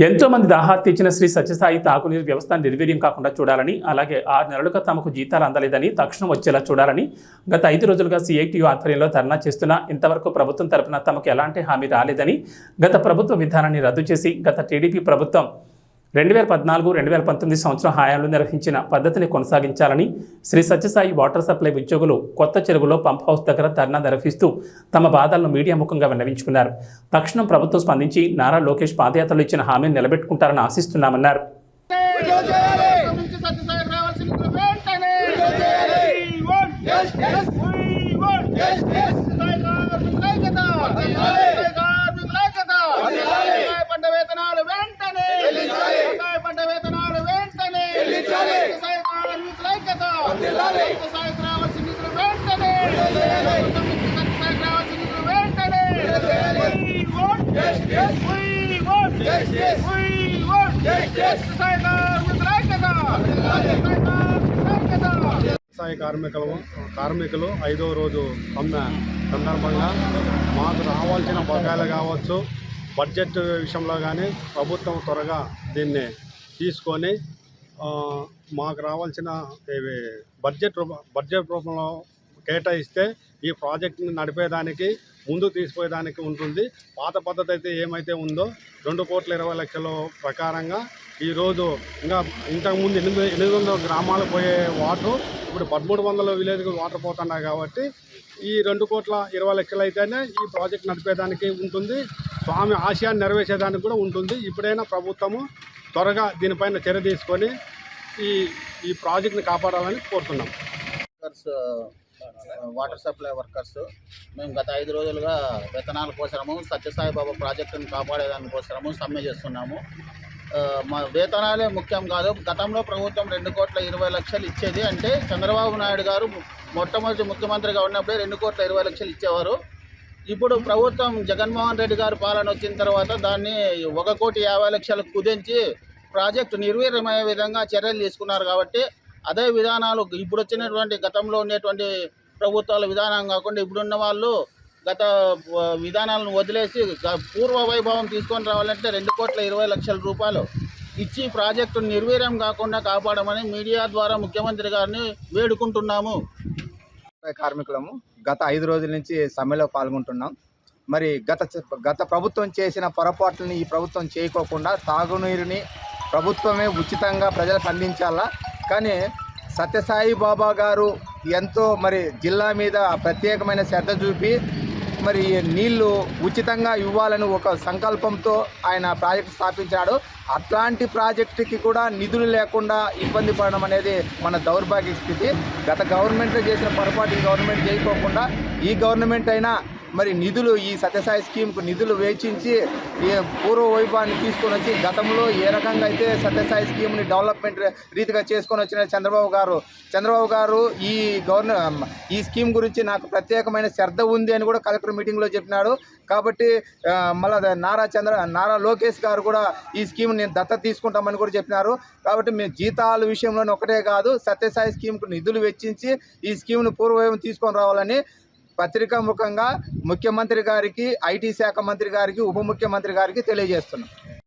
ఎంతో మంది దాహార్తి ఇచ్చిన శ్రీ సత్యసాయి తాగునీరు వ్యవస్థ నిర్వీర్యం కాకుండా చూడాలని, అలాగే 6 నెలలుగా తమకు జీతాలు అందలేదని తక్షణం వచ్చేలా చూడాలని గత 5 రోజులుగా సిఐటియు ఆధ్వర్యంలో ధర్నా చేస్తున్నా ఇంతవరకు ప్రభుత్వం తరపున తమకు ఎలాంటి హామీ రాలేదని, గత ప్రభుత్వ విధానాన్ని రద్దు చేసి గత టీడీపీ ప్రభుత్వం 2014-2019 సంవత్సరం హయాంలో నిర్వహించిన పద్ధతిని కొనసాగించాలని శ్రీ సత్యసాయి వాటర్ సప్లై ఉద్యోగులు కొత్త చెరువులో పంప్ హౌస్ దగ్గర ధర్నా నిర్వహిస్తూ తమ బాధలను మీడియా ముఖంగా విన్నవించుకున్నారు. తక్షణం ప్రభుత్వం స్పందించి నారా లోకేష్ పాదయాత్రలో ఇచ్చిన హామీని నిలబెట్టుకుంటారని ఆశిస్తున్నామన్నారు. వ్యవసాయ కార్మికులు 5వ రోజు సమ్మె సందర్భంగా మాకు రావాల్సిన బకాయిలు కావచ్చు, బడ్జెట్ విషయంలో కానీ ప్రభుత్వం త్వరగా దీన్ని తీసుకొని మాకు రావాల్సిన బడ్జెట్ రూపంలో కేటాయిస్తే ఈ ప్రాజెక్టుని నడిపేదానికి ముందుకు తీసుకుపోయేదానికి ఉంటుంది. పాత పద్ధతి అయితే ఏమైతే ఉందో 2,20,00,000 ప్రకారంగా ఈరోజు ఇంకా ఇంతకుముందు 800 గ్రామాలు పోయే వాటర్ ఇప్పుడు 1,300 విలేజ్కి వాటర్ పోతున్నాయి. కాబట్టి ఈ 2,20,00,000 అయితేనే ఈ ప్రాజెక్ట్ నడిపేదానికి ఉంటుంది, స్వామి ఆశయాన్ని నెరవేర్చేదానికి కూడా ఉంటుంది. ఇప్పుడైనా ప్రభుత్వము త్వరగా దీనిపైన చర్య తీసుకొని ఈ ప్రాజెక్ట్ని కాపాడాలని కోరుతున్నాం. వాటర్ సప్లై వర్కర్స్ మేము గత 5 రోజులుగా వేతనాల కోసము సత్యసాయి బాబా ప్రాజెక్టును కాపాడేదాని కోసము సమ్మె చేస్తున్నాము. మా వేతనాలే ముఖ్యం కాదు. గతంలో ప్రభుత్వం 2,20,00,000 ఇచ్చేది. అంటే చంద్రబాబు నాయుడు గారు మొట్టమొదటి ముఖ్యమంత్రిగా ఉన్నప్పుడే 2,20,00,000 ఇచ్చేవారు. ఇప్పుడు ప్రభుత్వం జగన్మోహన్ రెడ్డి గారు పాలన వచ్చిన తర్వాత దాన్ని 1,50,00,000 కుదించి ప్రాజెక్టు నిర్వీర్యమయ్యే విధంగా చర్యలు తీసుకున్నారు. కాబట్టి అదే విధానాలు ఇప్పుడు వచ్చినటువంటి గతంలో ఉండేటువంటి ప్రభుత్వాల విధానం కాకుండా ఇప్పుడున్న వాళ్ళు గత విధానాలను వదిలేసి పూర్వ వైభవం తీసుకొని రావాలంటే 2,20,00,000 రూపాయలు ఇచ్చి ప్రాజెక్టు నిర్వీర్యం కాకుండా కాపాడమని మీడియా ద్వారా ముఖ్యమంత్రి గారిని వేడుకుంటున్నాము. కార్మికులము గత 5 రోజుల నుంచి సమ్మెలో పాల్గొంటున్నాం. మరి గత ప్రభుత్వం చేసిన పొరపాట్లని ఈ ప్రభుత్వం చేయకోకుండా తాగునీరుని ప్రభుత్వమే ఉచితంగా ప్రజలకు అందించాలా. కానీ సత్యసాయి బాబా గారు ఎంతో జిల్లా మీద ప్రత్యేకమైన శ్రద్ధ చూపి నీళ్లు ఉచితంగా ఇవ్వాలని ఒక సంకల్పంతో ఆయన ప్రాజెక్టు స్థాపించాడు. అట్లాంటి ప్రాజెక్టుకి కూడా నిధులు లేకుండా ఇబ్బంది పడడం అనేది మన దౌర్భాగ్య స్థితి. గత గవర్నమెంట్లో చేసిన పొరపాటు ఈ గవర్నమెంట్ చేయకోకుండా ఈ గవర్నమెంట్ అయినా నిధులు ఈ సత్యసాయి స్కీమ్కు నిధులు వేచించి పూర్వ వైభవాన్ని తీసుకొని వచ్చి గతంలో ఏ రకంగా అయితే సత్యసాయి స్కీమ్ని డెవలప్మెంట్ రీతిగా చేసుకొని వచ్చిన చంద్రబాబు గారు ఈ స్కీమ్ గురించి నాకు ప్రత్యేకమైన శ్రద్ధ ఉంది అని కూడా కలెక్టర్ మీటింగ్లో చెప్పినాడు. కాబట్టి మళ్ళీ నారా లోకేష్ గారు కూడా ఈ స్కీమ్ నేను దత్తత తీసుకుంటామని కూడా చెప్పినారు. కాబట్టి మేము జీతాల విషయంలోనే ఒకటే కాదు, సత్యసాయి స్కీమ్కు నిధులు వెచ్చించి ఈ స్కీమ్ను పూర్వవైభవం తీసుకొని రావాలని పత్రికా ముఖంగా ముఖ్యమంత్రి గారికి, ఐటీ శాఖ మంత్రి గారికి, ఉప ముఖ్యమంత్రి గారికి తెలియజేస్తున్నాం.